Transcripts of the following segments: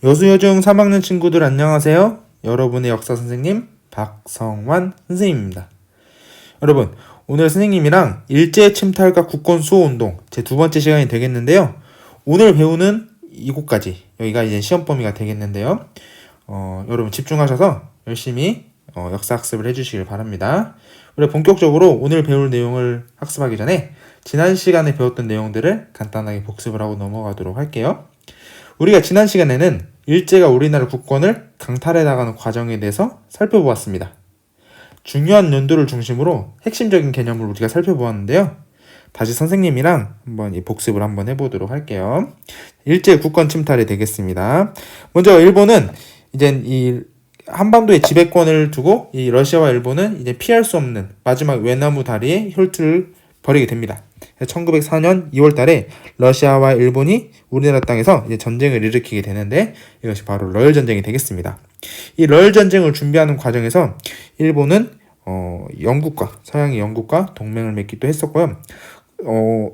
여수여중 3학년 친구들 안녕하세요. 여러분의 역사 선생님 박성환 선생님입니다. 여러분, 오늘 선생님이랑 일제 침탈과 국권 수호 운동 제 두 번째 시간이 되겠는데요. 오늘 배우는 이곳까지, 여기가 이제 시험 범위가 되겠는데요. 여러분 집중하셔서 열심히 역사 학습을 해주시길 바랍니다. 우리 본격적으로 오늘 배울 내용을 학습하기 전에 지난 시간에 배웠던 내용들을 간단하게 복습을 하고 넘어가도록 할게요. 우리가 지난 시간에는 일제가 우리나라 국권을 강탈해 나가는 과정에 대해서 살펴보았습니다. 중요한 연도를 중심으로 핵심적인 개념을 우리가 살펴보았는데요. 다시 선생님이랑 한번 이 복습을 한번 해보도록 할게요. 일제 국권 침탈이 되겠습니다. 먼저 일본은 이제 이 한반도의 지배권을 두고 이 러시아와 일본은 이제 피할 수 없는 마지막 외나무 다리에 혈투를 벌이게 됩니다. 1904년 2월 달에 러시아와 일본이 우리나라 땅에서 이제 전쟁을 일으키게 되는데 이것이 바로 러일 전쟁이 되겠습니다. 이 러일 전쟁을 준비하는 과정에서 일본은 영국과 서양의 영국과 동맹을 맺기도 했었고요.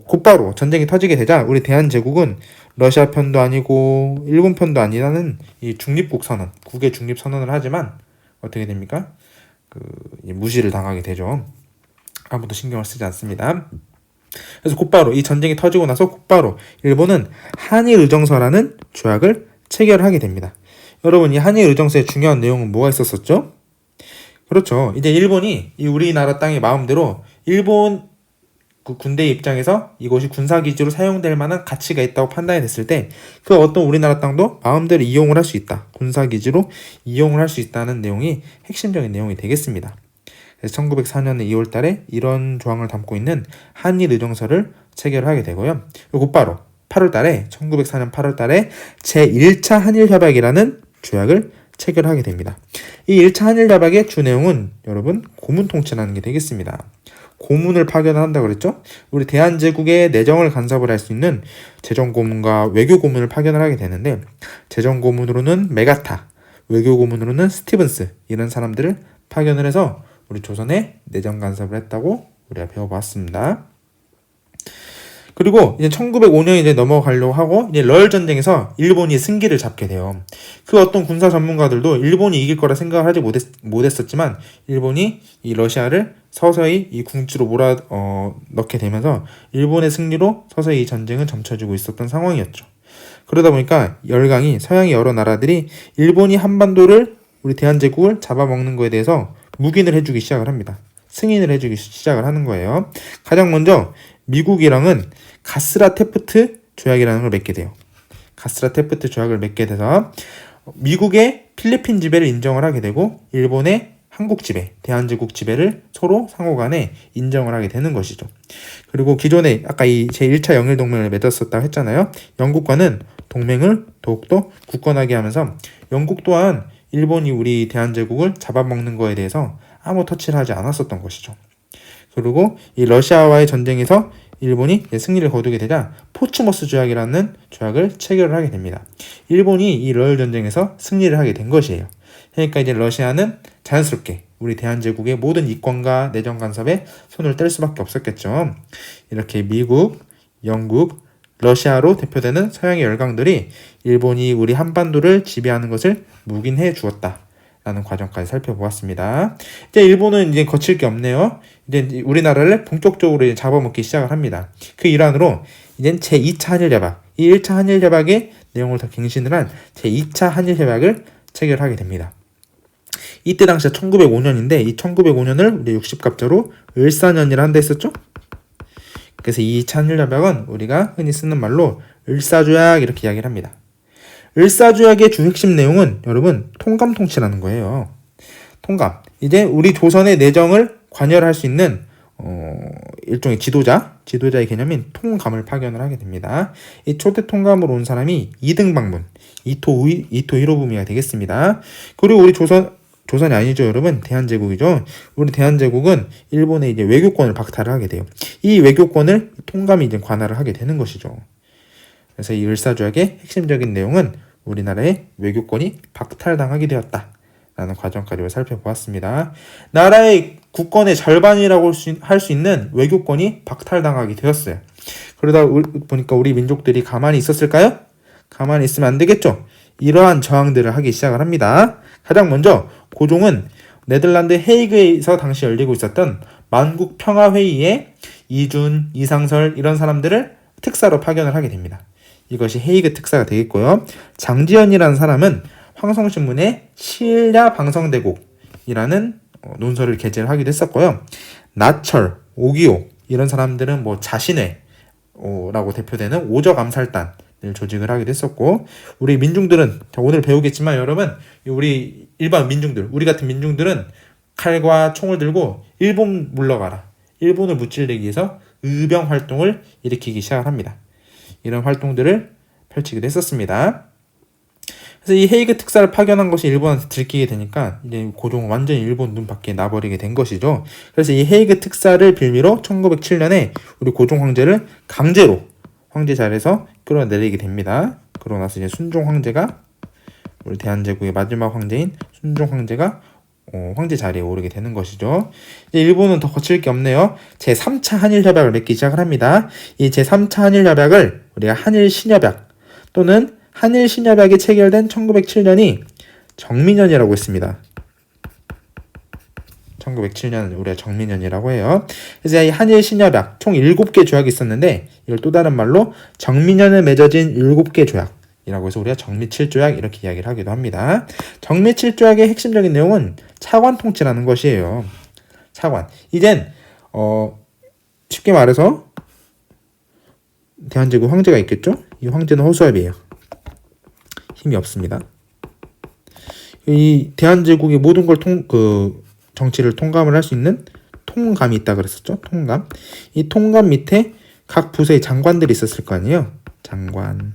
곧바로 전쟁이 터지게 되자 우리 대한제국은 러시아 편도 아니고 일본 편도 아니라는 이 중립국 선언, 국외 중립 선언을 하지만 어떻게 됩니까? 무시를 당하게 되죠. 아무도 신경을 쓰지 않습니다. 그래서 곧바로 이 전쟁이 터지고 나서 곧바로 일본은 한일의정서라는 조약을 체결하게 됩니다. 여러분, 이 한일의정서의 중요한 내용은 뭐가 있었었죠? 그렇죠. 이제 일본이 이 우리나라 땅의 마음대로 일본 군대의 입장에서 이곳이 군사기지로 사용될 만한 가치가 있다고 판단이 됐을 때 그 어떤 우리나라 땅도 마음대로 이용을 할 수 있다. 군사기지로 이용을 할 수 있다는 내용이 핵심적인 내용이 되겠습니다. 그래서 1904년의 2월 달에 이런 조항을 담고 있는 한일의정서를 체결하게 되고요. 곧바로 8월 달에 1904년 8월 달에 제1차 한일협약이라는 조약을 체결하게 됩니다. 이 1차 한일협약의 주 내용은 여러분 고문통치라는 게 되겠습니다. 고문을 파견한다고 그랬죠? 우리 대한제국의 내정을 간섭을 할 수 있는 재정고문과 외교고문을 파견을 하게 되는데 재정고문으로는 메가타, 외교고문으로는 스티븐스 이런 사람들을 파견을 해서 우리 조선에 내정 간섭을 했다고 우리가 배워봤습니다. 그리고 이제 1905년이 이제 넘어가려고 하고 이제 러일 전쟁에서 일본이 승기를 잡게 돼요. 그 어떤 군사 전문가들도 일본이 이길 거라 생각을 하지 못했었지만 일본이 이 러시아를 서서히 이 궁지로 넣게 되면서 일본의 승리로 서서히 이 전쟁은 점쳐지고 있었던 상황이었죠. 그러다 보니까 열강이 서양의 여러 나라들이 일본이 한반도를 우리 대한제국을 잡아먹는 거에 대해서 묵인을 해주기 시작을 합니다. 승인을 해주기 시작을 하는 거예요. 가장 먼저 미국이랑은 가스라-테프트 조약이라는 걸 맺게 돼요. 가스라-테프트 조약을 맺게 돼서 미국의 필리핀 지배를 인정을 하게 되고 일본의 한국 지배, 대한제국 지배를 서로 상호간에 인정을 하게 되는 것이죠. 그리고 기존에 아까 이 제1차 영일동맹을 맺었었다고 했잖아요. 영국과는 동맹을 더욱더 굳건하게 하면서 영국 또한 일본이 우리 대한제국을 잡아먹는 거에 대해서 아무 터치를 하지 않았었던 것이죠. 그리고 이 러시아와의 전쟁에서 일본이 승리를 거두게 되자 포츠머스 조약이라는 조약을 체결을 하게 됩니다. 일본이 이 러일 전쟁에서 승리를 하게 된 것이에요. 그러니까 이제 러시아는 자연스럽게 우리 대한제국의 모든 이권과 내정 간섭에 손을 뗄 수밖에 없었겠죠. 이렇게 미국, 영국, 러시아로 대표되는 서양의 열강들이 일본이 우리 한반도를 지배하는 것을 묵인해 주었다라는 과정까지 살펴보았습니다. 이제 일본은 이제 거칠 게 없네요. 이제 우리나라를 본격적으로 이제 잡아먹기 시작을 합니다. 그 일환으로 이제 제2차 한일협약, 이 1차 한일협약의 내용을 더 갱신을 한 제2차 한일협약을 체결하게 됩니다. 이때 당시가 1905년인데 이 1905년을 우리 60갑자로 을사년이라 한다 했었죠? 그래서 이 2차 한일협약은 우리가 흔히 쓰는 말로 을사조약 이렇게 이야기를 합니다. 을사조약의 주 핵심 내용은 여러분 통감통치라는 거예요. 통감. 이제 우리 조선의 내정을 관여할 수 있는 일종의 지도자의 개념인 통감을 파견을 하게 됩니다. 이 초대 통감으로 온 사람이 이등방문, 이토 히로부미가 되겠습니다. 그리고 우리 조선이 아니죠, 여러분. 대한제국이죠. 우리 대한제국은 일본의 이제 외교권을 박탈을 하게 돼요. 이 외교권을 통감이 이제 관할을 하게 되는 것이죠. 그래서 이 을사조약의 핵심적인 내용은 우리나라의 외교권이 박탈당하게 되었다라는 과정까지 살펴보았습니다. 나라의 국권의 절반이라고 할 수 있는 외교권이 박탈당하게 되었어요. 그러다 보니까 우리 민족들이 가만히 있었을까요? 가만히 있으면 안 되겠죠. 이러한 저항들을 하기 시작을 합니다. 가장 먼저 고종은 네덜란드 헤이그에서 당시 열리고 있었던 만국 평화회의에 이준, 이상설 이런 사람들을 특사로 파견을 하게 됩니다. 이것이 헤이그 특사가 되겠고요. 장지연이라는 사람은 황성신문에 신랴 방성대국이라는 논설을 게재를 하기도 했었고요. 나철, 오기오 이런 사람들은 뭐 자신회라고 대표되는 오적 암살단을 조직을 하기도 했었고, 우리 민중들은 오늘 배우겠지만 여러분, 우리 일반 민중들, 우리 같은 민중들은 칼과 총을 들고 일본 물러가라, 일본을 무찌르기 위해서 의병 활동을 일으키기 시작을 합니다. 이런 활동들을 펼치기도 했었습니다. 그래서 이 헤이그 특사를 파견한 것이 일본한테 들키게 되니까 이제 고종은 완전히 일본 눈 밖에 나버리게 된 것이죠. 그래서 이 헤이그 특사를 빌미로 1907년에 우리 고종 황제를 강제로 황제 자리에서 끌어내리게 됩니다. 그러고 나서 이제 순종 황제가, 우리 대한제국의 마지막 황제인 순종 황제가 황제 자리에 오르게 되는 것이죠. 이제 일본은 더 거칠 게 없네요. 제3차 한일협약을 맺기 시작을 합니다. 이 제3차 한일협약을 우리가 한일신협약 또는 한일신협약이 체결된 1907년이 정민년이라고 했습니다. 1907년 우리가 정민년이라고 해요. 그래서 이 한일신협약 총 7개 조약이 있었는데, 이걸 또 다른 말로 정민년에 맺어진 7개 조약이라고 해서 우리가 정미칠조약 이렇게 이야기를 하기도 합니다. 정미칠조약의 핵심적인 내용은 차관 통치라는 것이에요. 차관. 이젠 쉽게 말해서 대한제국 황제가 있겠죠? 이 황제는 허수아비예요. 힘이 없습니다. 이 대한제국의 모든 걸 정치를 통감을 할 수 있는 통감이 있다 그랬었죠. 통감. 이 통감 밑에 각 부서의 장관들이 있었을 거 아니에요. 장관.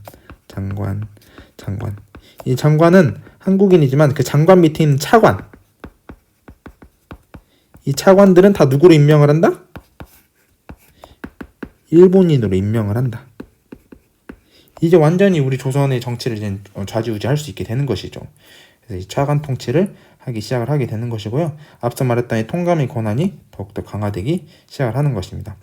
이 장관은 한국인이지만 그 장관 밑에 있는 차관. 이 차관들은 다 누구로 임명을 한다? 일본인으로 임명을 한다. 이제 완전히 우리 조선의 정치를 이제 좌지우지할 수 있게 되는 것이죠. 그래서 이 차관 통치를 하기 시작을 하게 되는 것이고요. 앞서 말했던 이 통감의 권한이 더욱더 강화되기 시작을 하는 것입니다.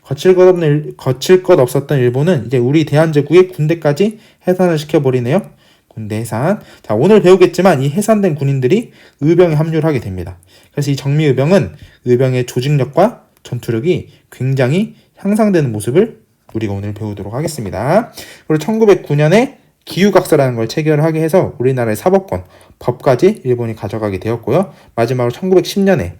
거칠 것 없었던 일본은 이제 우리 대한제국의 군대까지 해산을 시켜버리네요. 군대 해산. 자, 오늘 배우겠지만 이 해산된 군인들이 의병에 합류를 하게 됩니다. 그래서 이 정미의병은 의병의 조직력과 전투력이 굉장히 향상되는 모습을 우리가 오늘 배우도록 하겠습니다. 그리고 1909년에 기후각서라는 걸 체결하게 해서 우리나라의 사법권, 법까지 일본이 가져가게 되었고요. 마지막으로 1910년에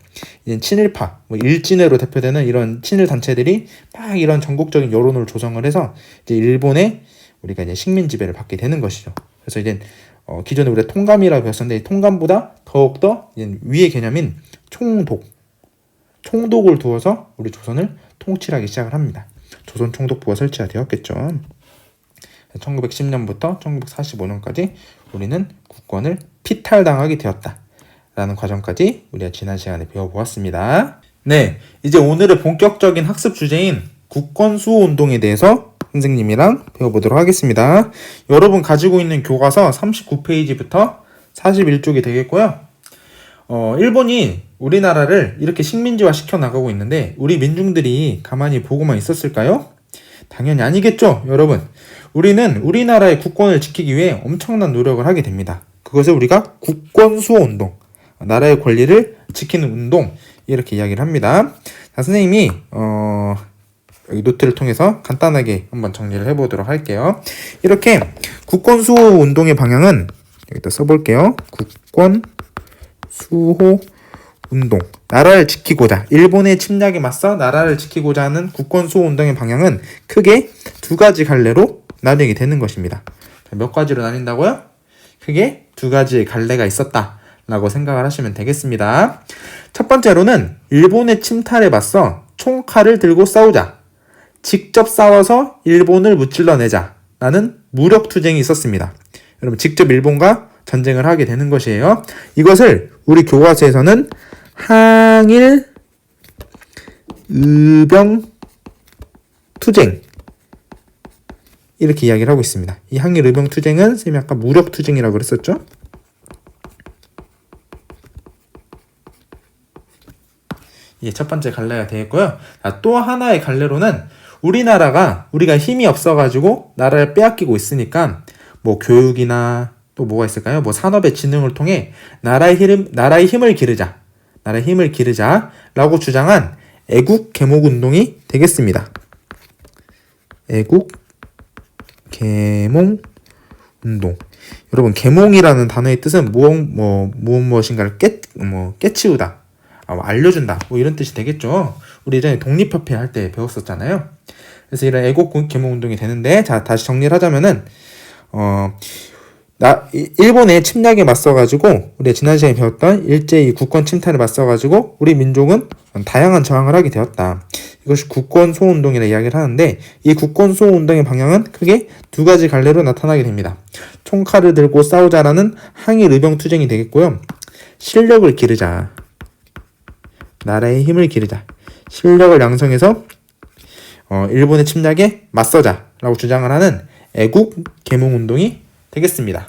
친일파, 일진회로 대표되는 이런 친일 단체들이 막 이런 전국적인 여론을 조성을 해서 이제 일본에 우리가 이제 식민 지배를 받게 되는 것이죠. 그래서 이제 기존에 우리가 통감이라고 배웠었는데, 통감보다 더욱더 위의 개념인 총독을 두어서 우리 조선을 통치하기 시작을 합니다. 조선 총독부가 설치가 되었겠죠. 1910년부터 1945년까지 우리는 국권을 피탈당하게 되었다라는 과정까지 우리가 지난 시간에 배워보았습니다. 네, 이제 오늘의 본격적인 학습 주제인 국권수호운동에 대해서 선생님이랑 배워보도록 하겠습니다. 여러분 가지고 있는 교과서 39페이지부터 41쪽이 되겠고요. 일본이 우리나라를 이렇게 식민지화 시켜나가고 있는데 우리 민중들이 가만히 보고만 있었을까요? 당연히 아니겠죠, 여러분. 우리는 우리나라의 국권을 지키기 위해 엄청난 노력을 하게 됩니다. 그것을 우리가 국권수호운동, 나라의 권리를 지키는 운동, 이렇게 이야기를 합니다. 자, 선생님이 여기 노트를 통해서 간단하게 한번 정리를 해보도록 할게요. 이렇게 국권수호운동의 방향은 여기다 써볼게요. 국권수호운동, 나라를 지키고자, 일본의 침략에 맞서 나라를 지키고자 하는 국권수호운동의 방향은 크게 두 가지 갈래로 나뉘게 되는 것입니다. 몇 가지로 나뉜다고요? 크게 두 가지의 갈래가 있었다라고 생각을 하시면 되겠습니다. 첫 번째로는 일본의 침탈에 맞서 총칼을 들고 싸우자, 직접 싸워서 일본을 무찔러내자 라는 무력투쟁이 있었습니다. 여러분, 직접 일본과 전쟁을 하게 되는 것이에요. 이것을 우리 교과서에서는 항일 의병투쟁 이렇게 이야기를 하고 있습니다. 이 항일 의병투쟁은 선생님이 아까 무력투쟁이라고 그랬었죠? 이게 첫 번째 갈래가 되겠고요. 또 하나의 갈래로는 우리가 힘이 없어가지고 나라를 빼앗기고 있으니까 뭐 교육이나 또 뭐가 있을까요? 뭐 산업의 진흥을 통해 나라의 힘을 기르자라고 주장한 애국 개목 운동이 되겠습니다. 애국 계몽 운동. 여러분, 계몽이라는 단어의 뜻은 무엇인가를 깨치우다, 알려준다, 뭐 이런 뜻이 되겠죠. 우리 예전에 독립협회 할 때 배웠었잖아요. 그래서 이런 애국 계몽 운동이 되는데, 자, 다시 정리를 하자면은, 일본의 침략에 맞서가지고, 우리가 지난 시간에 배웠던 일제히 국권 침탈에 맞서가지고, 우리 민족은 다양한 저항을 하게 되었다. 이것이 국권 소호 운동이라 이야기를 하는데, 이 국권 소호 운동의 방향은 크게 두 가지 갈래로 나타나게 됩니다. 총칼을 들고 싸우자라는 항일 의병 투쟁이 되겠고요. 실력을 기르자, 나라의 힘을 기르자, 실력을 양성해서 일본의 침략에 맞서자라고 주장을 하는 애국 계몽 운동이 되겠습니다.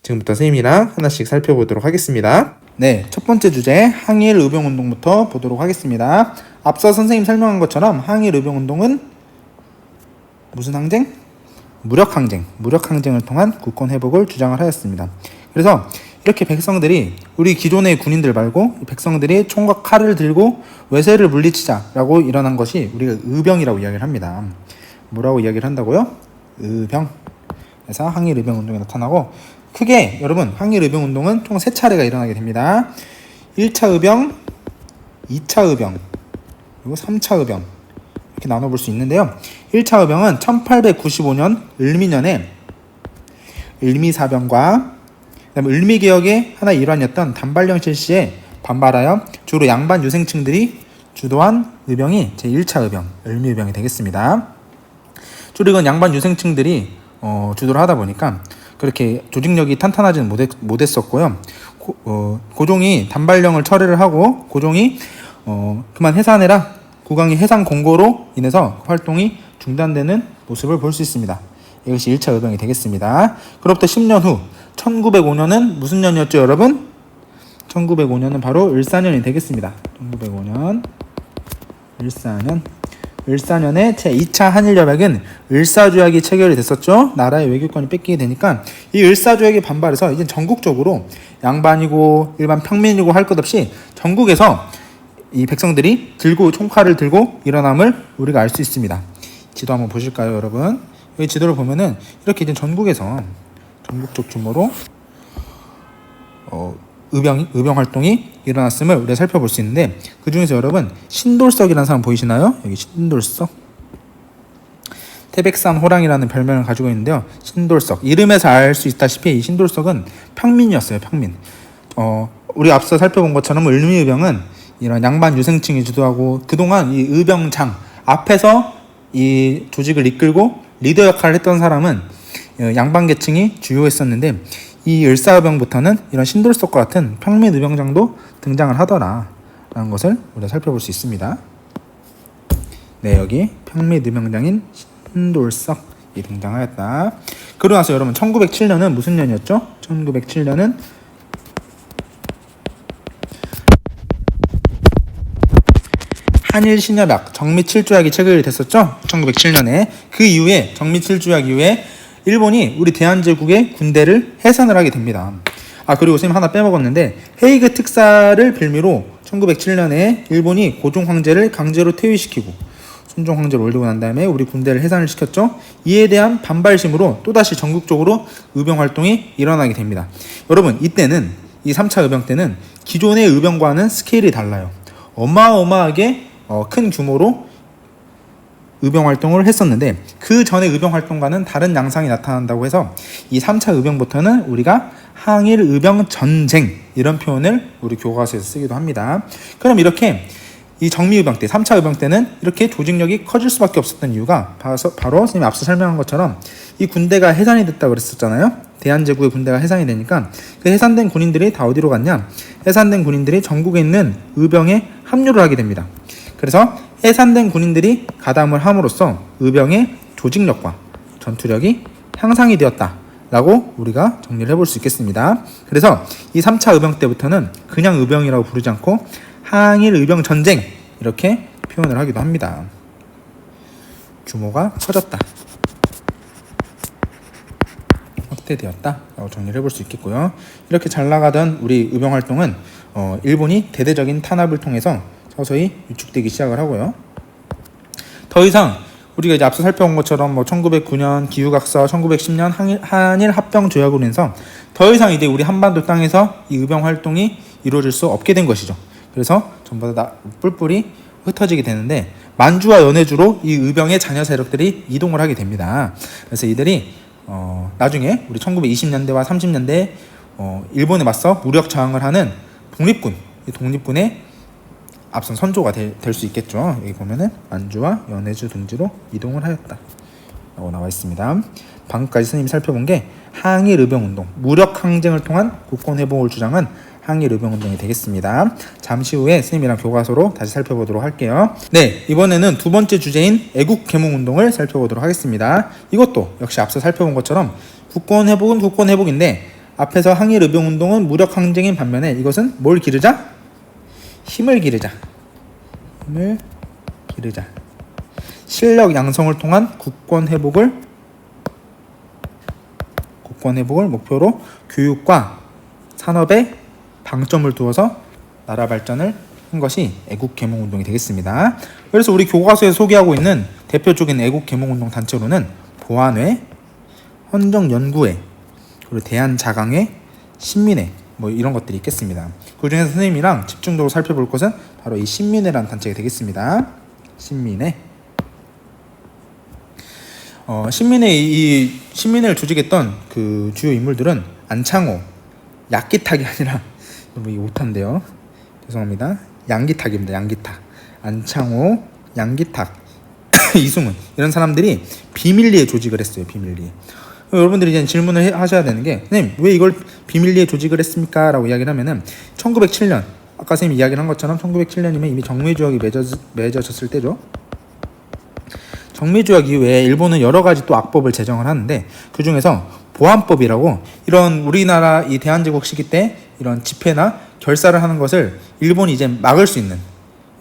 지금부터 선생님이랑 하나씩 살펴보도록 하겠습니다. 네, 첫 번째 주제 항일 의병 운동부터 보도록 하겠습니다. 앞서 선생님 설명한 것처럼 항일 의병 운동은 무슨 항쟁? 무력 항쟁을 통한 국권 회복을 주장을 하였습니다. 그래서 이렇게 백성들이, 우리 기존의 군인들 말고 백성들이 총과 칼을 들고 외세를 물리치자라고 일어난 것이 우리가 의병이라고 이야기를 합니다. 뭐라고 이야기를 한다고요? 의병. 그래서 항일 의병 운동이 나타나고, 크게 여러분, 항일 의병 운동은 총 3차례가 일어나게 됩니다. 1차 의병, 2차 의병, 그리고 3차 의병, 이렇게 나눠볼 수 있는데요. 1차 의병은 1895년 을미년에 을미사병과 그다음에 을미개혁의 하나의 일환이었던 단발령 실시에 반발하여 주로 양반 유생층들이 주도한 의병이 제1차 의병, 을미의병이 되겠습니다. 주로 이건 양반 유생층들이 주도를 하다 보니까 그렇게 조직력이 탄탄하지는 못했었고요. 고종이 단발령을 철회를 하고, 고종이 그만 해산해라, 국왕이 해산 공고로 인해서 활동이 중단되는 모습을 볼 수 있습니다. 이것이 1차 의병이 되겠습니다. 그로부터 10년 후 1905년은 무슨 년이었죠, 여러분? 1905년은 바로 을사년이 되겠습니다. 1905년 을사년에 제2차 한일협약은 을사조약이 체결이 됐었죠. 나라의 외교권이 뺏기게 되니까 이 을사조약에 반발해서 이제 전국적으로 양반이고 일반 평민이고 할 것 없이 전국에서 이 백성들이 총칼을 들고 일어남을 우리가 알 수 있습니다. 지도 한번 보실까요, 여러분? 여기 지도를 보면은 이렇게 이제 전국에서 전국적 규모로 의병 활동이 일어났음을 우리가 살펴볼 수 있는데, 그 중에서 여러분 신돌석이라는 사람 보이시나요? 여기 신돌석, 태백산 호랑이라는 별명을 가지고 있는데요. 신돌석, 이름에서 알 수 있다시피 이 신돌석은 평민이었어요. 평민. 우리 앞서 살펴본 것처럼 을미의병은 이런 양반 유생층이 주도하고, 그동안 이 의병장 앞에서 이 조직을 이끌고 리더 역할을 했던 사람은 양반 계층이 주요했었는데, 이 을사의병부터는 이런 신돌석과 같은 평민 의병장도 등장을 하더라라는 것을 우리가 살펴볼 수 있습니다. 네, 여기 평민 의병장인 신돌석이 등장하였다. 그러고 나서 여러분 1907년은 무슨 년이었죠? 1907년은 한일신협약 정미칠조약이 체결이 됐었죠. 1907년에. 그 이후에 정미칠조약 이후에 일본이 우리 대한제국의 군대를 해산을 하게 됩니다. 그리고 선생님 하나 빼먹었는데, 헤이그 특사를 빌미로 1907년에 일본이 고종 황제를 강제로 퇴위시키고 순종 황제를 올리고 난 다음에 우리 군대를 해산을 시켰죠. 이에 대한 반발심으로 또다시 전국적으로 의병 활동이 일어나게 됩니다. 여러분, 이때는 이 3차 의병 때는 기존의 의병과는 스케일이 달라요. 어마어마하게 큰 규모로 의병 활동을 했었는데, 그 전에 의병 활동과는 다른 양상이 나타난다고 해서 이 3차 의병부터는 우리가 항일 의병 전쟁, 이런 표현을 우리 교과서에서 쓰기도 합니다. 그럼 이렇게 이 정미의병 때, 3차 의병 때는 이렇게 조직력이 커질 수밖에 없었던 이유가 바로 선생님이 앞서 설명한 것처럼 이 군대가 해산이 됐다고 그랬었잖아요. 대한제국의 군대가 해산이 되니까 그 해산된 군인들이 다 어디로 갔냐? 해산된 군인들이 전국에 있는 의병에 합류를 하게 됩니다. 그래서 해산된 군인들이 가담을 함으로써 의병의 조직력과 전투력이 향상이 되었다라고 우리가 정리를 해볼 수 있겠습니다. 그래서 이 3차 의병 때부터는 그냥 의병이라고 부르지 않고 항일 의병 전쟁, 이렇게 표현을 하기도 합니다. 규모가 커졌다. 확대되었다라고 정리를 해볼 수 있겠고요. 이렇게 잘 나가던 우리 의병 활동은 일본이 대대적인 탄압을 통해서 서서히 위축되기 시작을 하고요. 더 이상 우리가 이제 앞서 살펴본 것처럼 1909년 기후각서, 1910년 한일 합병 조약으로 인해서 더 이상 이제 우리 한반도 땅에서 이 의병 활동이 이루어질 수 없게 된 것이죠. 그래서 전부 다 뿔뿔이 흩어지게 되는데 만주와 연해주로 이 의병의 자녀 세력들이 이동을 하게 됩니다. 그래서 이들이 나중에 우리 1920년대와 30년대에 일본에 맞서 무력 저항을 하는 독립군, 이 독립군의 앞선 선조가 될 수 있겠죠. 여기 보면은 만주와 연해주 등지로 이동을 하였다 라고 나와 있습니다. 방금까지 스님이 살펴본 게 항일 의병운동, 무력 항쟁을 통한 국권 회복을 주장한 항일 의병운동이 되겠습니다. 잠시 후에 스님이랑 교과서로 다시 살펴보도록 할게요. 네, 이번에는 두 번째 주제인 애국 계몽운동을 살펴보도록 하겠습니다. 이것도 역시 앞서 살펴본 것처럼 국권 회복은 국권 회복인데 앞에서 항일 의병운동은 무력 항쟁인 반면에 이것은 뭘 기르자? 힘을 기르자. 힘을 기르자. 실력 양성을 통한 국권 회복을 목표로 교육과 산업에 방점을 두어서 나라 발전을 한 것이 애국 계몽 운동이 되겠습니다. 그래서 우리 교과서에 소개하고 있는 대표적인 애국 계몽 운동 단체로는 보안회, 헌정연구회, 그리고 대한자강회, 신민회 이런 것들이 있겠습니다. 그 중에서 선생님이랑 집중적으로 살펴볼 것은 바로 이 신민회라는 단체가 되겠습니다. 신민회. 신민회를 조직했던 그 주요 인물들은 안창호, 약기탁이 아니라 너무 오타인데요. 죄송합니다. 양기탁입니다. 양기탁. 안창호, 양기탁, 이승훈 이런 사람들이 비밀리에 조직을 했어요. 비밀리에. 여러분들이 이제 질문을 하셔야 되는 게 선생님 왜 이걸 비밀리에 조직을 했습니까? 라고 이야기를 하면은 1907년 아까 선생님이 이야기를 한 것처럼 1907년이면 이미 정미조약이 맺어졌을 때죠. 정미조약 이후에 일본은 여러 가지 또 악법을 제정을 하는데 그 중에서 보안법이라고 이런 우리나라 이 대한제국 시기 때 이런 집회나 결사를 하는 것을 일본이 이제 막을 수 있는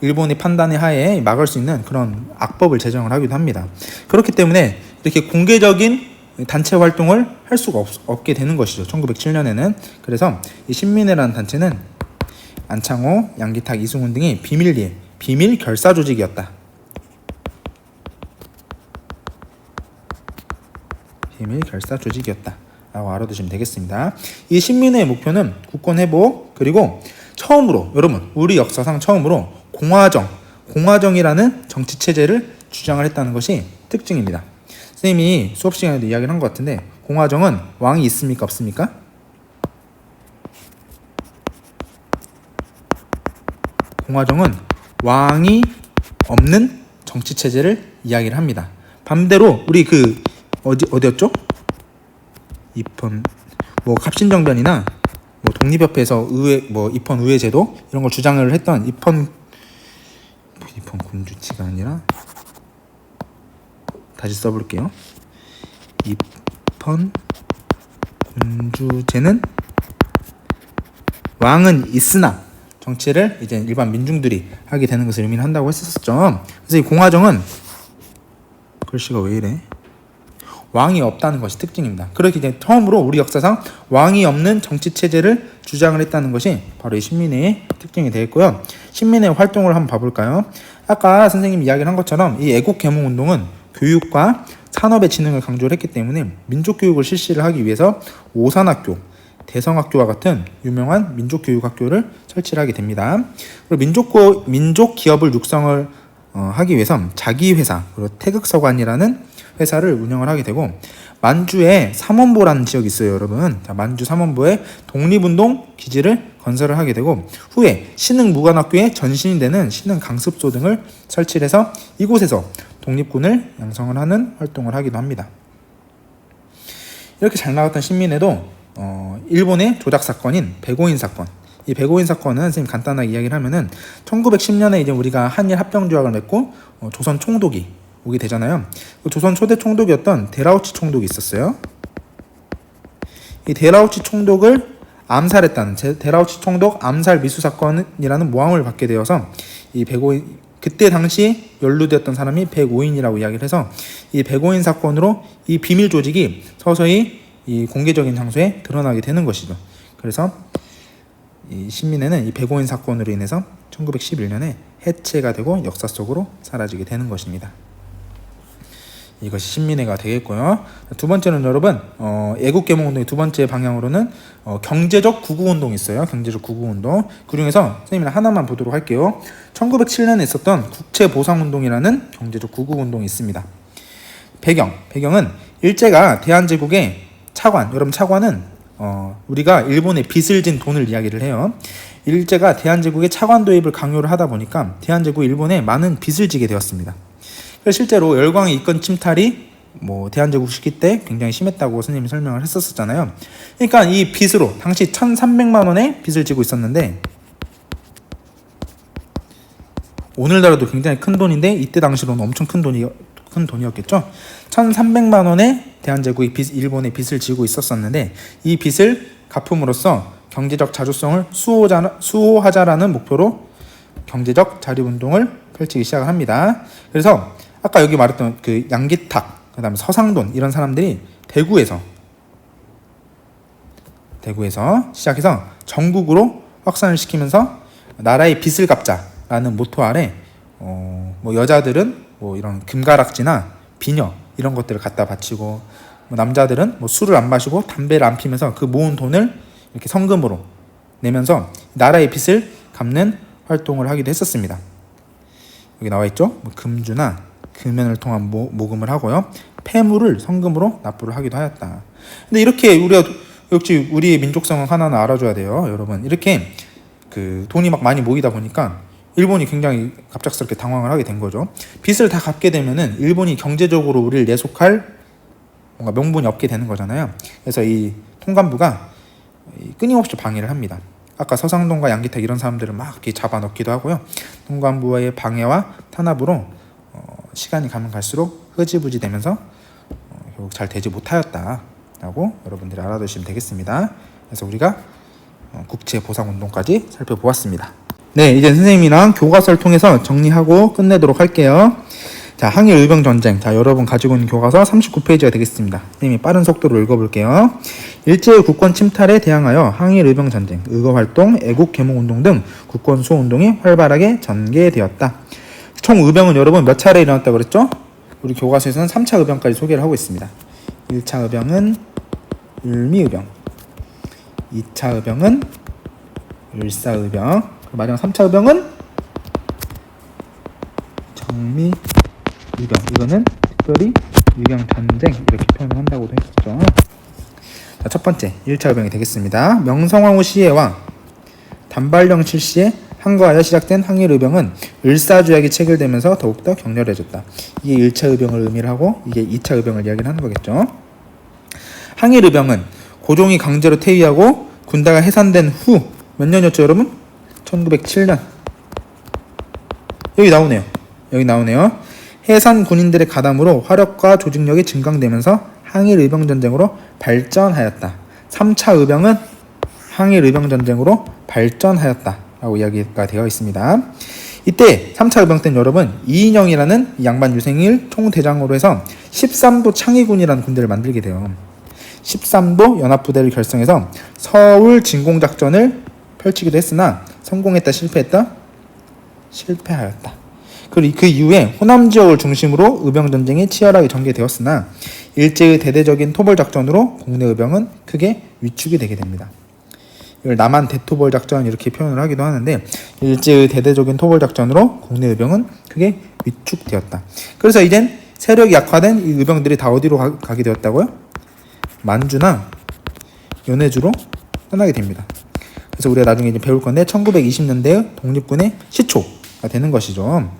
일본의 판단의 하에 막을 수 있는 그런 악법을 제정을 하기도 합니다. 그렇기 때문에 이렇게 공개적인 단체 활동을 할 수가 없게 되는 것이죠. 1907년에는. 그래서 이 신민회라는 단체는 안창호, 양기탁, 이승훈 등이 비밀 결사 조직이었다. 비밀 결사 조직이었다 라고 알아두시면 되겠습니다. 이 신민회의 목표는 국권 회복, 그리고 처음으로 여러분 우리 역사상 처음으로 공화정이라는 정치 체제를 주장을 했다는 것이 특징입니다. 선생님이 수업 시간에도 이야기를 한 것 같은데 공화정은 왕이 있습니까? 없습니까? 공화정은 왕이 없는 정치 체제를 이야기를 합니다. 반대로 우리 어디였죠? 입헌 갑신정변이나 독립협회에서 입헌 의회 제도 이런 걸 주장을 했던 입헌 군주치가 아니라 다시 써볼게요. 입헌 군주제는 왕은 있으나 정치를 이제 일반 민중들이 하게 되는 것을 의미를 한다고 했었죠. 그래서 이 공화정은 글씨가 왜 이래? 왕이 없다는 것이 특징입니다. 그렇게 이제 처음으로 우리 역사상 왕이 없는 정치 체제를 주장을 했다는 것이 바로 이 신민회의 특징이 되겠고요. 신민회 활동을 한번 봐볼까요? 아까 선생님이 이야기를 한 것처럼 이 애국 계몽 운동은 교육과 산업의 진흥을 강조를 했기 때문에 민족교육을 실시를 하기 위해서 오산학교, 대성학교와 같은 유명한 민족교육학교를 설치를 하게 됩니다. 그리고 민족 기업을 육성을 하기 위해서 자기회사, 그리고 태극서관이라는 회사를 운영을 하게 되고 만주에 삼원보라는 지역이 있어요, 여러분. 만주 삼원보에 독립운동 기지를 건설을 하게 되고 후에 신흥무관학교의 전신이 되는 신흥강습소 등을 설치를 해서 이곳에서 독립군을 양성을 하는 활동을 하기도 합니다. 이렇게 잘 나갔던 신민회도 일본의 조작 사건인 백오인 사건, 이 백오인 사건은 선생님 간단하게 이야기를 하면은 1910년에 이제 우리가 한일 합병 조약을 맺고 조선 총독이 오게 되잖아요. 조선 초대 총독이었던 데라우치 총독이 있었어요. 이 데라우치 총독을 암살했다는 데라우치 총독 암살 미수 사건이라는 모함을 받게 되어서 이 백오인 그때 당시 연루되었던 사람이 백오인이라고 이야기를 해서 이 백오인 사건으로 이 비밀 조직이 서서히 이 공개적인 장소에 드러나게 되는 것이죠. 그래서 이 신민회는 이 백오인 사건으로 인해서 1911년에 해체가 되고 역사 속으로 사라지게 되는 것입니다. 이것이 신민회가 되겠고요. 두 번째는 여러분 애국개몽운동의 두 번째 방향으로는 경제적 구구운동이 있어요. 경제적 구구운동. 그 중에서 선생님이 하나만 보도록 할게요. 1907년에 있었던 국채보상운동이라는 경제적 구구운동이 있습니다. 배경은 일제가 대한제국의 차관, 여러분 차관은 우리가 일본에 빚을 진 돈을 이야기를 해요. 일제가 대한제국의 차관 도입을 강요를 하다 보니까 대한제국이 일본에 많은 빚을 지게 되었습니다. 그래서 실제로 열광의 이권 침탈이 대한제국 시기 때 굉장히 심했다고 선생님이 설명을 했었잖아요. 그러니까 이 빚으로 당시 1,300만 원의 빚을 지고 있었는데, 오늘날도 굉장히 큰 돈인데 이때 당시로는 엄청 큰 돈이었겠죠. 1,300만 원의 대한제국이 일본에 빚을 지고 있었었는데, 이 빚을 갚음으로써 경제적 자주성을 수호하자라는 목표로 경제적 자립운동을 펼치기 시작을 합니다. 그래서 아까 여기 말했던 그 양기탁, 그 다음에 서상돈 이런 사람들이 대구에서 시작해서 전국으로 확산을 시키면서 나라의 빚을 갚자라는 모토 아래 여자들은 이런 금가락지나 비녀 이런 것들을 갖다 바치고, 남자들은 술을 안 마시고 담배를 안 피면서 그 모은 돈을 이렇게 성금으로 내면서 나라의 빚을 갚는 활동을 하기도 했었습니다. 여기 나와 있죠. 금주나 금연을 통한 모금을 하고요. 폐물을 성금으로 납부를 하기도 하였다. 근데 이렇게 우리가 역시 우리의 민족성은 하나는 알아줘야 돼요, 여러분. 이렇게 그 돈이 막 많이 모이다 보니까 일본이 굉장히 갑작스럽게 당황을 하게 된 거죠. 빚을 다 갚게 되면은 일본이 경제적으로 우리를 내속할 뭔가 명분이 없게 되는 거잖아요. 그래서 이 통감부가 끊임없이 방해를 합니다. 아까 서상돈과 양기탁 이런 사람들을 막 이렇게 잡아넣기도 하고요. 통감부의 방해와 탄압으로 시간이 가면 갈수록 흐지부지 되면서 결국 잘 되지 못하였다라고 여러분들이 알아두시면 되겠습니다. 그래서 우리가 국채보상운동까지 살펴보았습니다. 네, 이제 선생님이랑 교과서를 통해서 정리하고 끝내도록 할게요. 자, 항일 의병전쟁. 자, 여러분 가지고 있는 교과서 39페이지가 되겠습니다. 선생님이 빠른 속도로 읽어볼게요. 일제의 국권 침탈에 대항하여 항일 의병전쟁, 의거활동, 애국개몽운동 등 국권 수호운동이 활발하게 전개되었다. 총 의병은 여러분 몇 차례 일어났다고 그랬죠? 우리 교과서에서는 3차 의병까지 소개를 하고 있습니다. 1차 의병은 을미의병, 2차 의병은 을사의병, 마지막 3차 의병은 정미의병. 이거는 특별히 의병전쟁 이렇게 표현을 한다고도 했었죠. 자, 첫 번째 1차 의병이 되겠습니다. 명성황후 시해와 단발령 실시에 한거하여 시작된 항일 의병은 을사조약이 체결되면서 더욱더 격렬해졌다. 이게 1차 의병을 의미를 하고 이게 2차 의병을 이야기를 하는 거겠죠. 항일 의병은 고종이 강제로 퇴위하고 군대가 해산된 후 몇 년이었죠, 여러분? 1907년. 여기 나오네요. 해산 군인들의 가담으로 화력과 조직력이 증강되면서 항일 의병 전쟁으로 발전하였다. 3차 의병은 항일 의병 전쟁으로 발전하였다 라고 이야기가 되어 있습니다. 이때 3차 의병 때는 여러분 이인영이라는 양반 유생일 총대장으로 해서 13도 창의군이라는 군대를 만들게 돼요. 13도 연합부대를 결성해서 서울 진공작전을 펼치기도 했으나 성공했다, 실패했다? 실패하였다. 그리고 그 이후에 호남 지역을 중심으로 의병전쟁이 치열하게 전개되었으나 일제의 대대적인 토벌작전으로 국내 의병은 크게 위축이 되게 됩니다. 이걸 남한 대토벌작전 이렇게 표현을 하기도 하는데, 일제의 대대적인 토벌작전으로 국내 의병은 크게 위축되었다. 그래서 이젠 세력이 약화된 이 의병들이 다 어디로 가게 되었다고요? 만주나 연해주로 떠나게 됩니다. 그래서 우리가 나중에 이제 배울 건데 1920년대의 독립군의 시초가 되는 것이죠.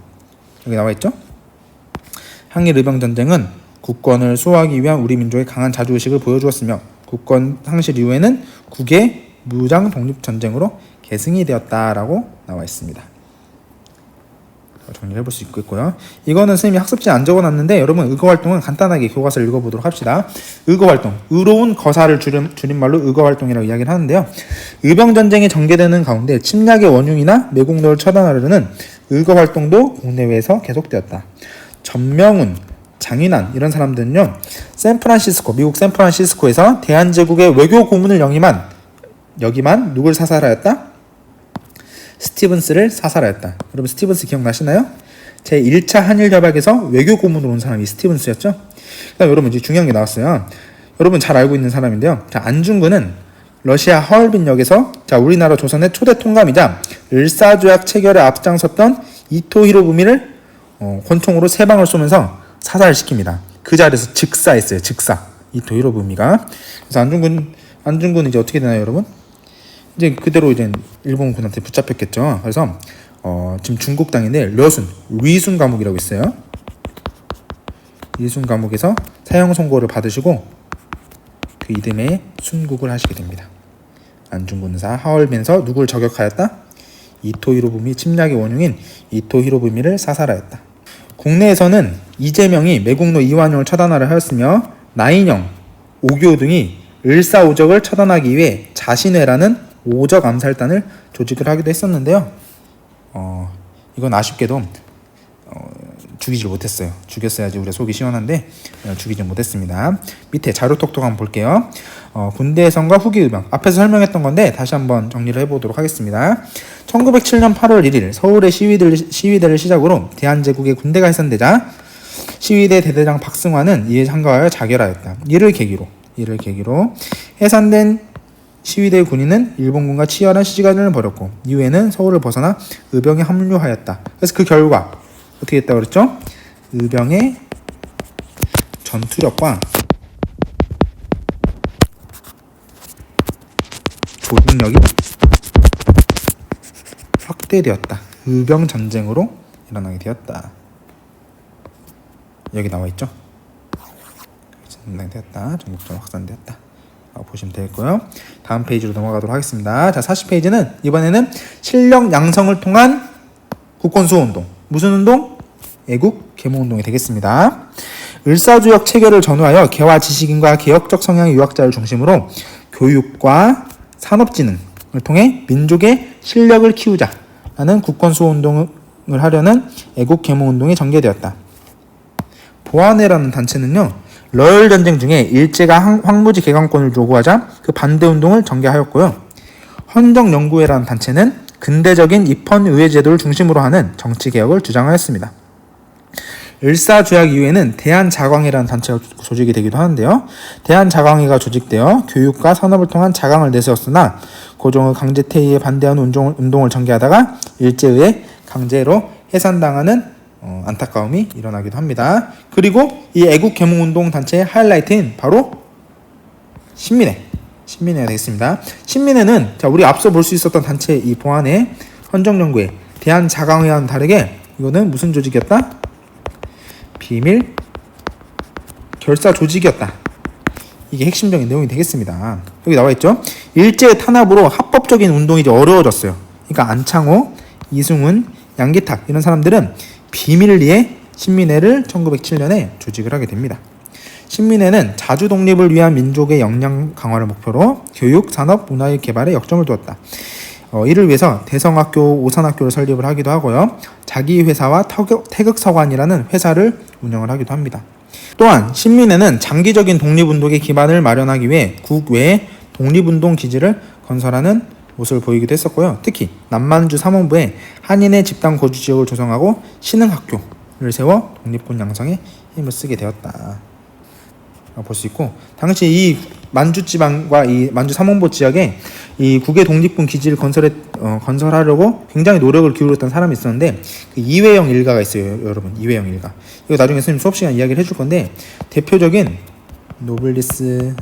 여기 나와 있죠? 항일 의병 전쟁은 국권을 수호하기 위한 우리 민족의 강한 자주의식을 보여주었으며 국권 상실 이후에는 국의 무장 독립 전쟁으로 계승이 되었다라고 나와 있습니다. 정리를 해볼 수 있겠고요. 이거는 선생님이 학습지에 안 적어놨는데 여러분 의거활동은 간단하게 교과서를 읽어보도록 합시다. 의거활동, 의로운 거사를 줄임말로 의거활동이라고 이야기를 하는데요. 의병전쟁이 전개되는 가운데 침략의 원흉이나 매국노를 처단하려는 의거활동도 국내외에서 계속되었다. 전명훈, 장인환 이런 사람들은요, 미국 샌프란시스코에서 대한제국의 외교 고문을 역임한 누굴 사살하였다? 스티븐스를 사살하였다. 여러분 스티븐스 기억나시나요? 제1차 한일협약에서 외교 고문으로 온 사람이 스티븐스였죠. 그다음 여러분 이제 중요한 게 나왔어요. 여러분 잘 알고 있는 사람인데요. 자, 안중근은 러시아 하얼빈역에서 우리나라 조선의 초대 통감이자 을사조약 체결에 앞장섰던 이토 히로부미를 권총으로 3방을 쏘면서 사살시킵니다. 그 자리에서 즉사했어요. 즉사. 이토 히로부미가. 그래서 안중근 이제 어떻게 되나요, 여러분? 이제 그대로 이제 일본군한테 붙잡혔겠죠. 그래서 지금 중국 땅인데 리순 감옥이라고 있어요. 리순 감옥에서 사형 선고를 받으시고 그 이듬해 순국을 하시게 됩니다. 안중근사 하얼빈에서 누굴 저격하였다? 이토 히로부미 침략의 원흉인 이토 히로부미를 사살하였다. 국내에서는 이재명이 매국노 이완용을 처단하려 하였으며 나인영, 오교 등이 을사오적을 처단하기 위해 자신회라는 오적 암살단을 조직을 하기도 했었는데요. 이건 아쉽게도 죽이질 못했어요. 죽였어야지 우리가 속이 시원한데 죽이질 못했습니다. 밑에 자료톡톡 한번 볼게요. 군대성과 후기 의병 앞에서 설명했던 건데 다시 한번 정리를 해보도록 하겠습니다. 1907년 8월 1일 서울의 시위대를 시작으로 대한제국의 군대가 해산되자 시위대 대대장 박승환은 이에 참가하여 자결하였다. 이를 계기로 해산된 시위대 군인은 일본군과 치열한 시간을 벌였고 이후에는 서울을 벗어나 의병에 합류하였다. 그래서 그 결과 어떻게 했다고 그랬죠? 의병의 전투력과 조직력이 확대되었다. 의병 전쟁으로 일어나게 되었다. 여기 나와 있죠? 전쟁되었다. 전국적으로 확산되었다. 보시면 되겠고요. 다음 페이지로 넘어가도록 하겠습니다. 자, 40페이지는 이번에는 실력 양성을 통한 국권수호운동. 무슨 운동? 애국 계몽운동이 되겠습니다. 을사조약 체결을 전후하여 개화 지식인과 개혁적 성향의 유학자를 중심으로 교육과 산업진흥을 통해 민족의 실력을 키우자라는 국권수호운동을 하려는 애국 계몽운동이 전개되었다. 보안회라는 단체는요, 러일 전쟁 중에 일제가 황무지 개강권을 요구하자 그 반대운동을 전개하였고요. 헌정연구회라는 단체는 근대적인 입헌의회 제도를 중심으로 하는 정치개혁을 주장하였습니다. 을사조약 이후에는 대한자광회라는 단체가 조직이 되기도 하는데요. 대한자광회가 조직되어 교육과 산업을 통한 자강을 내세웠으나 고종의 강제퇴위에 반대하는 운동을 전개하다가 일제의회 강제로 해산당하는 안타까움이 일어나기도 합니다. 그리고 이 애국계몽운동 단체의 하이라이트인 바로 신민회가 되겠습니다. 신민회는 우리 앞서 볼 수 있었던 단체 이 보안회, 헌정연구회, 대한자강회와는 다르게 이거는 무슨 조직이었다? 비밀 결사 조직이었다. 이게 핵심적인 내용이 되겠습니다. 여기 나와 있죠. 일제의 탄압으로 합법적인 운동이 이제 어려워졌어요. 그러니까 안창호, 이승훈, 양기탁 이런 사람들은 비밀을 위해 신민회를 1907년에 조직을 하게 됩니다. 신민회는 자주 독립을 위한 민족의 역량 강화를 목표로 교육, 산업, 문화의 개발에 역점을 두었다. 이를 위해서 대성학교, 오산학교를 설립을 하기도 하고요. 자기 회사와 태극서관이라는 회사를 운영을 하기도 합니다. 또한 신민회는 장기적인 독립운동의 기반을 마련하기 위해 국외에 독립운동 기지를 건설하는 모습을 보이기도 했었고요. 특히 남만주 삼원부에 한인의 집단 거주 지역을 조성하고 신흥학교를 세워 독립군 양성에 힘을 쓰게 되었다. 볼 수 있고, 당시 이 만주 지방과 이 만주 삼원부 지역에 이 국외 독립군 기지를 건설하려고 굉장히 노력을 기울였던 사람이 있었는데 그 이회영 일가가 있어요, 여러분. 이회영 일가. 이거 나중에 선생님 수업 시간 이야기를 해줄 건데 대표적인 노블레스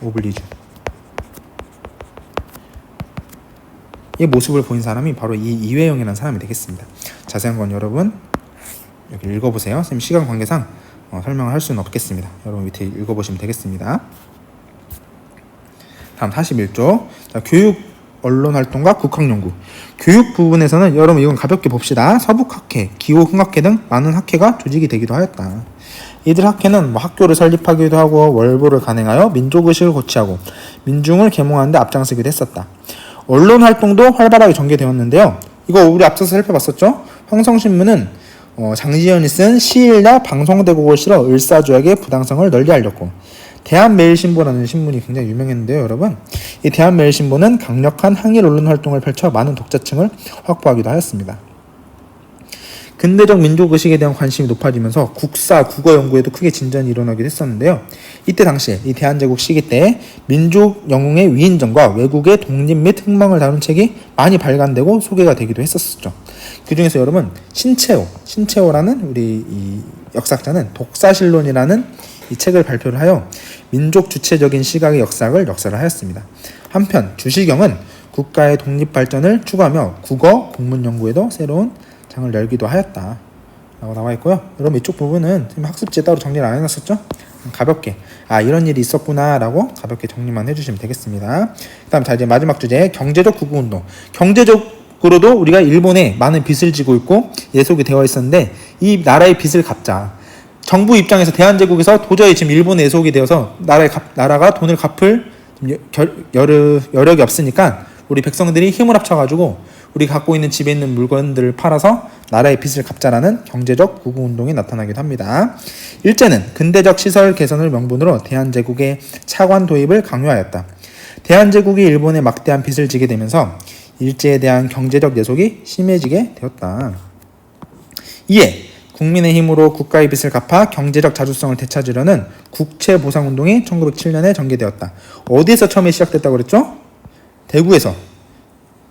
오블리주 이 모습을 보인 사람이 바로 이 이회영이라는 사람이 되겠습니다. 자세한 건 여러분 여기 읽어보세요. 선생님 시간 관계상 설명을 할 수는 없겠습니다. 여러분 밑에 읽어보시면 되겠습니다. 다음 41조. 자, 교육 언론활동과 국학연구. 교육 부분에서는 여러분 이건 가볍게 봅시다. 서북학회, 기호흥학회 등 많은 학회가 조직이 되기도 하였다. 이들 학회는 학교를 설립하기도 하고 월보를 간행하여 민족의식을 고취하고 민중을 계몽하는 데 앞장서기도 했었다. 언론 활동도 활발하게 전개되었는데요. 이거 우리 앞서서 살펴봤었죠. 황성신문은 장지현이 쓴 시일야 방송대국을 실어 을사조약의 부당성을 널리 알렸고, 대한매일신보라는 신문이 굉장히 유명했는데요, 여러분. 이 대한매일신보는 강력한 항일 언론 활동을 펼쳐 많은 독자층을 확보하기도 하였습니다. 근대적 민족의식에 대한 관심이 높아지면서 국사, 국어 연구에도 크게 진전이 일어나기도 했었는데요. 이때 당시에 이 대한제국 시기 때 민족 영웅의 위인전과 외국의 독립 및 흑망을 다룬 책이 많이 발간되고 소개가 되기도 했었죠. 그 중에서 여러분 신채호라는 우리 이 역사학자는 독사실론이라는 이 책을 발표를 하여 민족 주체적인 시각의 역사를 하였습니다. 한편 주시경은 국가의 독립 발전을 추구하며 국어 국문 연구에도 새로운 장을 열기도 하였다 라고 나와 있고요. 여러분 이쪽 부분은 학습지에 따로 정리를 안 해놨었죠? 가볍게 이런 일이 있었구나 라고 가볍게 정리만 해주시면 되겠습니다. 그 다음 자 이제 마지막 주제 경제적 구구운동. 경제적으로도 우리가 일본에 많은 빚을 지고 있고 예속이 되어 있었는데 이 나라의 빚을 갚자. 정부 입장에서 대한제국에서 도저히 지금 일본에 예속이 되어서 나라가 돈을 갚을 여력이 없으니까 우리 백성들이 힘을 합쳐가지고 우리 갖고 있는 집에 있는 물건들을 팔아서 나라의 빚을 갚자라는 경제적 구구운동이 나타나기도 합니다. 일제는 근대적 시설 개선을 명분으로 대한제국의 차관 도입을 강요하였다. 대한제국이 일본에 막대한 빚을 지게 되면서 일제에 대한 경제적 예속이 심해지게 되었다. 이에 국민의 힘으로 국가의 빚을 갚아 경제적 자주성을 되찾으려는 국채보상운동이 1907년에 전개되었다. 어디에서 처음에 시작됐다고 그랬죠? 대구에서.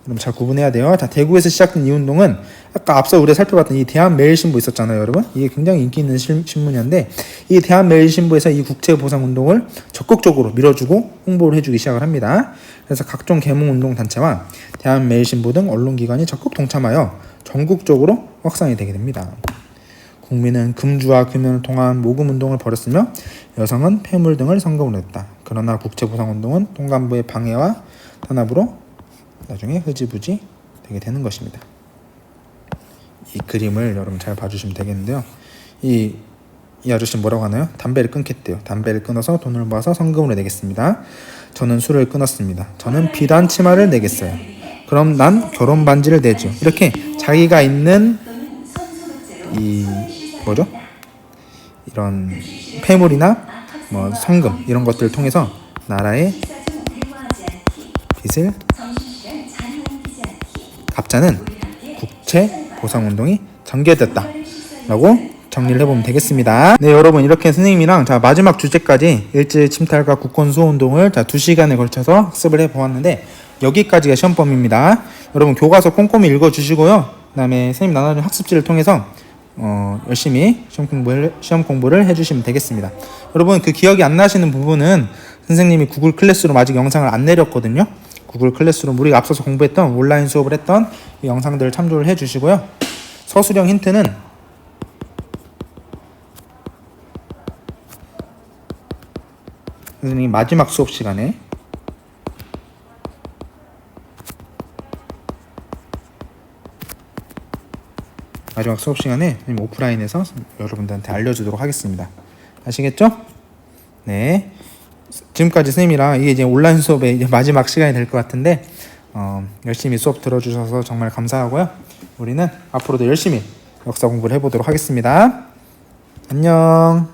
여러분 잘 구분해야 돼요. 자, 대구에서 시작된 이 운동은 아까 앞서 우리가 살펴봤던 이 대한매일신보 있었잖아요, 여러분. 이게 굉장히 인기 있는 신문이었는데 이 대한매일신보에서 이 국채보상운동을 적극적으로 밀어주고 홍보를 해주기 시작을 합니다. 그래서 각종 계몽운동 단체와 대한매일신보 등 언론기관이 적극 동참하여 전국적으로 확산이 되게 됩니다. 국민은 금주와 금연을 통한 모금운동을 벌였으며 여성은 폐물 등을 성금으로 냈다. 그러나 국채보상운동은 통감부의 방해와 탄압으로 나중에 흐지부지 되게 되는 것입니다. 이 그림을 여러분 잘 봐주시면 되겠는데요. 이 아저씨 뭐라고 하나요? 담배를 끊겠대요. 담배를 끊어서 돈을 모아서 성금으로 내겠습니다. 저는 술을 끊었습니다. 저는 비단 치마를 내겠어요. 그럼 난 결혼 반지를 내죠. 이렇게 자기가 있는 이런 폐물이나 성금 이런 것들을 통해서 나라의 빚을 갚자는 국채보상운동이 전개됐다 라고 정리를 해보면 되겠습니다. 네, 여러분 이렇게 선생님이랑 마지막 주제까지 일제 침탈과 국권 수호운동을 2시간에 걸쳐서 학습을 해보았는데 여기까지가 시험범위입니다. 여러분 교과서 꼼꼼히 읽어주시고요. 그 다음에 선생님 나눠준 학습지를 통해서 열심히 시험 공부를 해주시면 되겠습니다. 여러분 그 기억이 안 나시는 부분은 선생님이 구글 클래스룸 아직 영상을 안 내렸거든요. 구글 클래스룸 우리가 앞서서 공부했던 온라인 수업을 했던 이 영상들을 참조를 해주시고요. 서술형 힌트는 선생님 마지막 수업 시간에 오프라인에서 여러분들한테 알려주도록 하겠습니다. 아시겠죠? 네. 지금까지 선생님이랑 이게 이제 온라인 수업의 이제 마지막 시간이 될 것 같은데 열심히 수업 들어주셔서 정말 감사하고요. 우리는 앞으로도 열심히 역사 공부를 해보도록 하겠습니다. 안녕.